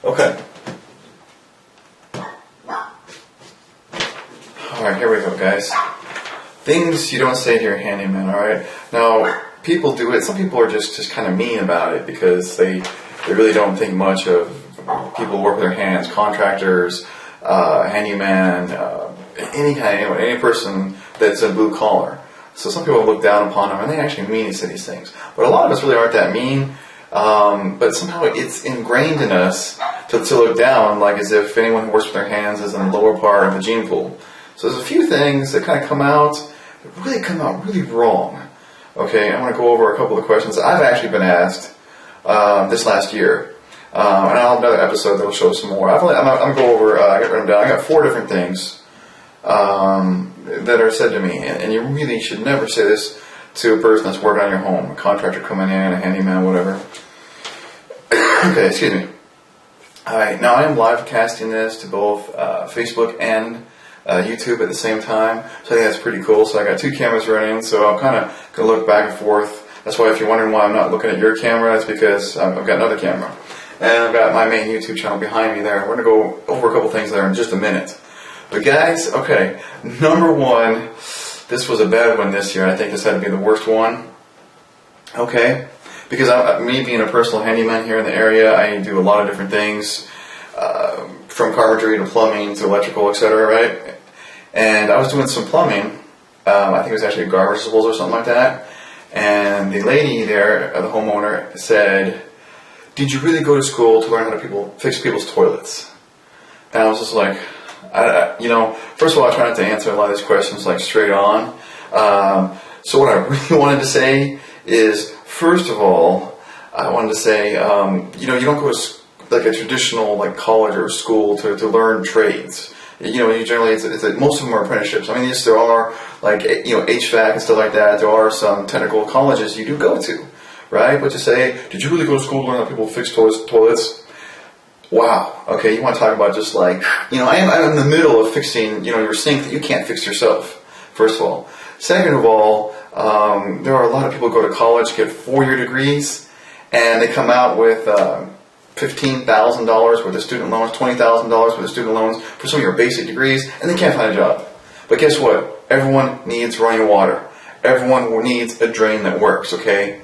Okay. Alright, here we go, guys. Things you don't say to your handyman, alright? Now, people do it. Some people are just kind of mean about it because they really don't think much of people who work with their hands, contractors, handyman, any person that's a blue collar. So some people look down upon them and they actually mean to say these things. But a lot of us really aren't that mean. But somehow it's ingrained in us to look down, like as if anyone who works with their hands is in the lower part of the gene pool. So there's a few things that kind of come out really wrong. Okay, I want to go over a couple of questions that I've actually been asked this last year. And I'll have another episode that will show some more. I'm going to go over, I got written down, I got 4 different things that are said to me. And you really should never say this to a person that's working on your home, a contractor coming in, a handyman, whatever. Okay, excuse me. Alright, now I am live casting this to both Facebook and YouTube at the same time, so I think that's pretty cool. So I got 2 cameras running, so I'm kind of going to look back and forth. That's why if you're wondering why I'm not looking at your camera, it's because I've got another camera. And I've got my main YouTube channel behind me there. We're going to go over a couple things there in just a minute. But guys, okay, number 1, this was a bad one this year. I think this had to be the worst one. Okay, because me being a personal handyman here in the area, I do a lot of different things, from carpentry to plumbing to electrical, etc., right? And I was doing some plumbing. I think it was actually a garbage disposal or something like that. And the lady there, the homeowner, said, "Did you really go to school to learn how to fix people's toilets?" And I was just like, first of all, I try not to answer a lot of these questions like straight on. So what I really wanted to say is, first of all, I wanted to say, you don't go to like a traditional like college or school to learn trades. You generally most of them are apprenticeships. I mean, yes, there are like HVAC and stuff like that. There are some technical colleges you do go to, right? But to say, did you really go to school to learn how people fix toilets? Wow. Okay, you want to talk about just like I'm in the middle of fixing your sink that you can't fix yourself. First of all. Second of all, there are a lot of people who go to college, get 4-year degrees, and they come out with $15,000 worth of student loans, $20,000 worth of student loans for some of your basic degrees, and they can't find a job. But guess what? Everyone needs running water. Everyone needs a drain that works, okay?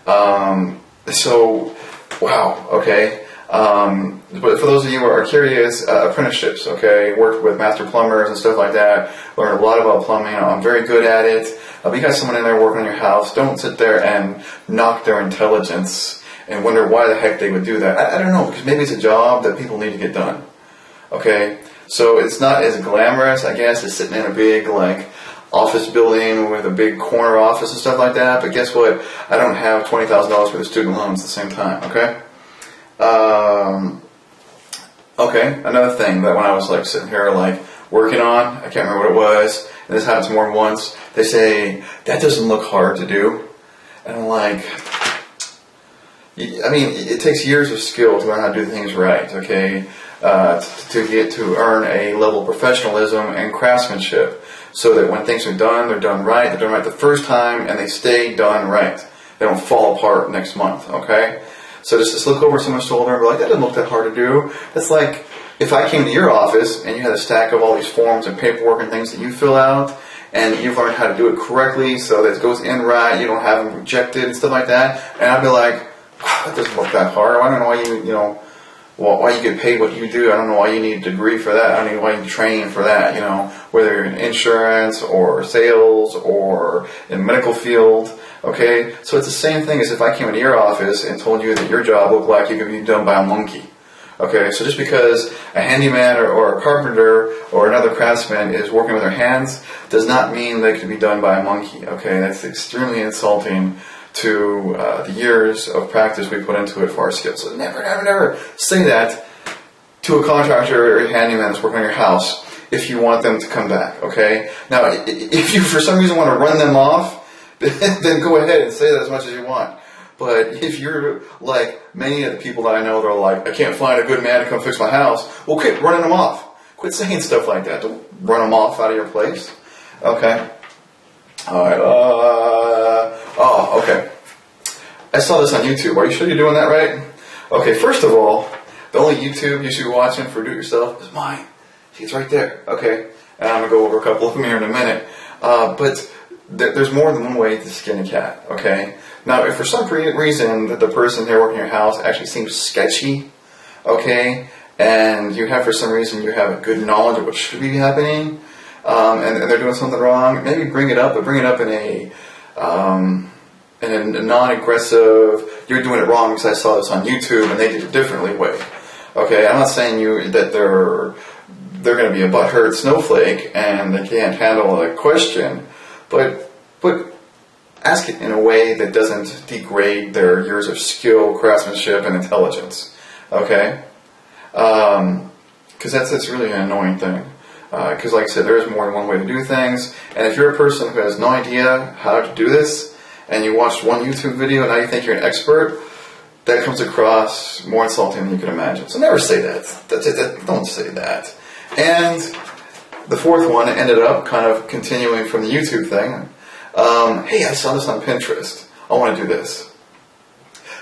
So, wow, okay? But for those of you who are curious, apprenticeships, okay? Worked with master plumbers and stuff like that. Learned a lot about plumbing. I'm very good at it. If you got someone in there working on your house, don't sit there and knock their intelligence and wonder why the heck they would do that. I don't know, because maybe it's a job that people need to get done. Okay? So it's not as glamorous, I guess, as sitting in a big, like, office building with a big corner office and stuff like that. But guess what? I don't have $20,000 worth of student loans at the same time, okay? Okay, another thing that when I was, like, sitting here, like, working on, I can't remember what it was, and this happens more than once, they say, that doesn't look hard to do. And I'm like, I mean, it takes years of skill to learn how to do things right, okay? To earn a level of professionalism and craftsmanship so that when things are done, they're done right the first time, and they stay done right. They don't fall apart next month, okay? So just look over someone's shoulder and be like, that doesn't look that hard to do. It's like if I came to your office and you had a stack of all these forms and paperwork and things that you fill out, and you've learned how to do it correctly so that it goes in right, you don't have them rejected and stuff like that, and I'd be like, wow, that doesn't look that hard. I don't know why you get paid what you do. I don't know why you need a degree for that. I don't know why you train for that, whether you're in insurance or sales or in medical field, okay? So it's the same thing as if I came into your office and told you that your job looked like it could be done by a monkey. Okay, so just because a handyman or a carpenter or another craftsman is working with their hands does not mean they can be done by a monkey, okay? That's extremely insulting to the years of practice we put into it for our skills. So never say that to a contractor or a handyman that's working on your house if you want them to come back, okay? Now, if you for some reason want to run them off, then go ahead and say that as much as you want. But if you're like many of the people that I know, they're like, I can't find a good man to come fix my house. Well, quit running them off. Quit saying stuff like that. Don't run them off out of your place. Okay. All right. Okay. I saw this on YouTube. Are you sure you're doing that right? Okay, first of all, The only YouTube you should be watching for do-it-yourself is mine. See, it's right there, okay? And I'm going to go over a couple of them here in a minute. But there's more than one way to skin a cat, okay? Now, if for some reason that the person there working in your house actually seems sketchy, okay, and you have, for some reason, you have a good knowledge of what should be happening, and they're doing something wrong, maybe bring it up, but bring it up in a non-aggressive, you're doing it wrong because I saw this on YouTube and they did it differently way. Okay, I'm not saying that they're going to be a butthurt snowflake and they can't handle a question, but ask it in a way that doesn't degrade their years of skill, craftsmanship, and intelligence. Okay? Because that's really an annoying thing. Because like I said, there is more than one way to do things, and if you're a person who has no idea how to do this, and you watched one YouTube video and now you think you're an expert, that comes across more insulting than you can imagine. So never say that. Don't say that. And the fourth one ended up kind of continuing from the YouTube thing. Hey, I saw this on Pinterest. I want to do this.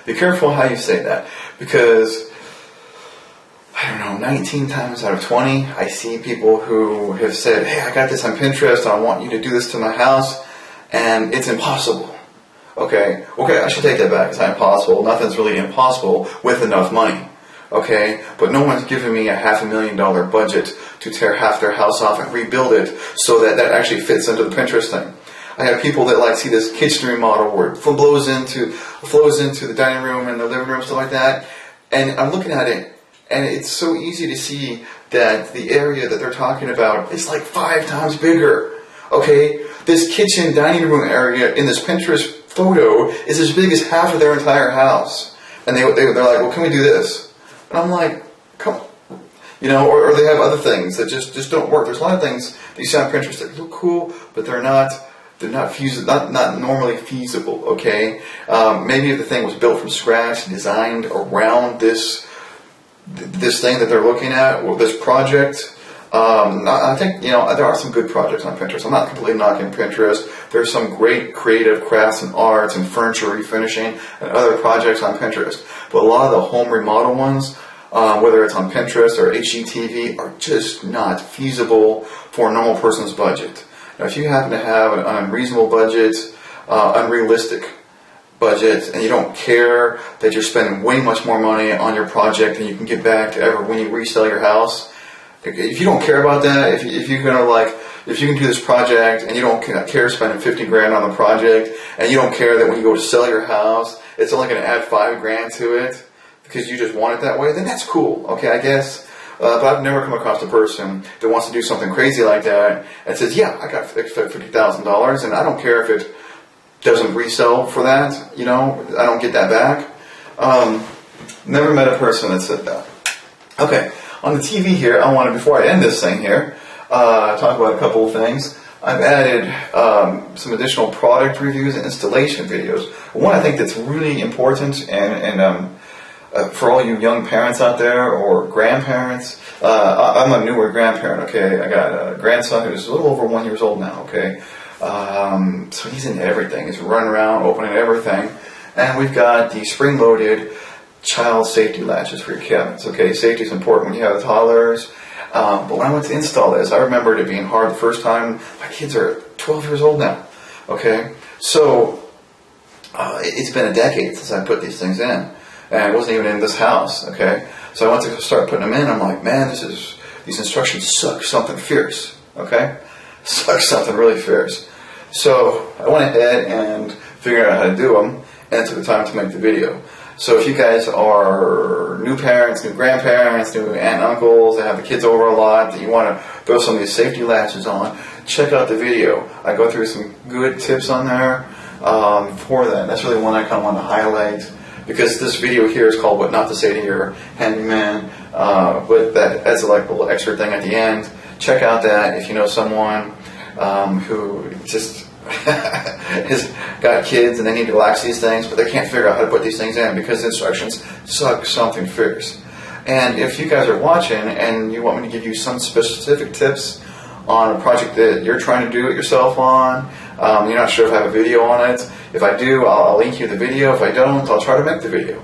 Be careful how you say that, because I don't know, 19 times out of 20, I see people who have said, hey, I got this on Pinterest, and I want you to do this to my house, and it's impossible. Okay, I should take that back. It's not impossible. Nothing's really impossible with enough money. Okay, but no one's giving me a $500,000 budget to tear half their house off and rebuild it so that actually fits into the Pinterest thing. I have people that like see this kitchen remodel where it flows into the dining room and the living room, stuff like that, and I'm looking at it, and it's so easy to see that the area that they're talking about is like 5 times bigger. Okay, this kitchen dining room area in this Pinterest photo is as big as half of their entire house, and they're like, well, can we do this? And I'm like, come on, or they have other things that just don't work. There's a lot of things that you see on Pinterest that look cool, but they're not feasible, not normally feasible. Okay, maybe if the thing was built from scratch, designed around this thing that they're looking at, or this project. I think, there are some good projects on Pinterest. I'm not completely knocking Pinterest. There's some great creative crafts and arts and furniture refinishing and other projects on Pinterest. But a lot of the home remodel ones, whether it's on Pinterest or HGTV, are just not feasible for a normal person's budget. Now, if you happen to have an unreasonable budget, unrealistic budget, and you don't care that you're spending way much more money on your project than you can get back ever when you resell your house, if you don't care about that, if you can do this project and you don't care spending $50,000 on the project, and you don't care that when you go to sell your house, it's only going to add $5,000 to it because you just want it that way, then that's cool. Okay, I guess. But I've never come across a person that wants to do something crazy like that and says, yeah, I got $50,000 and I don't care if it doesn't resell for that. I don't get that back. Never met a person that said that. Okay. On the TV here, before I end this thing here, talk about a couple of things. I've added some additional product reviews and installation videos. One I think that's really important, and for all you young parents out there or grandparents, I'm a newer grandparent, okay? I got a grandson who's a little over 1 year old now, okay? So he's into everything. He's running around, opening everything. And we've got the spring-loaded child safety latches for your cabinets. Okay, safety is important when you have toddlers. But when I went to install this, I remembered it being hard the first time. My kids are 12 years old now. Okay, so it's been a decade since I put these things in, and it wasn't even in this house. Okay, so I went to start putting them in. I'm like, man, these instructions suck something fierce. Okay, suck something really fierce. So I went ahead and figured out how to do them, and took the time to make the video. So if you guys are new parents, new grandparents, new aunt and uncles that have the kids over a lot, that you want to throw some of these safety latches on, check out the video. I go through some good tips on there for that. That's really one I kind of want to highlight, because this video here is called What Not to Say to Your Handyman, but that's like a little extra thing at the end. Check out that if you know someone who just has got kids and they need to latch these things, but they can't figure out how to put these things in because the instructions suck something fierce. And if you guys are watching and you want me to give you some specific tips on a project that you're trying to do it yourself on, you're not sure if I have a video on it. If I do, I'll link you the video. If I don't, I'll try to make the video.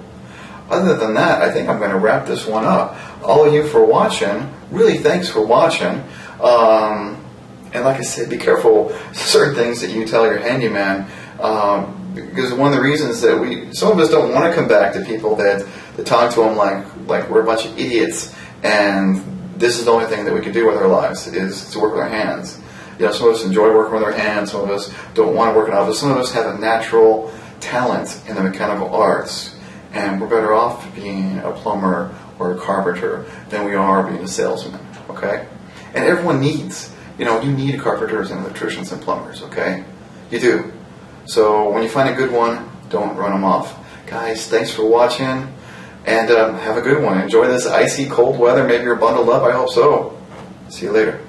other than that, I think I'm going to wrap this one up. All of you for watching. Really, thanks for watching. And like I said, be careful certain things that you tell your handyman. Because one of the reasons that some of us don't want to come back to people that talk to them like we're a bunch of idiots, and this is the only thing that we can do with our lives is to work with our hands. You know, some of us enjoy working with our hands, some of us don't want to work in office, some of us have a natural talent in the mechanical arts, and we're better off being a plumber or a carpenter than we are being a salesman, okay? And everyone needs, you need carpenters and electricians and plumbers, okay? You do. So when you find a good one, don't run them off. Guys, thanks for watching, and have a good one. Enjoy this icy cold weather. Maybe you're bundled up. I hope so. See you later.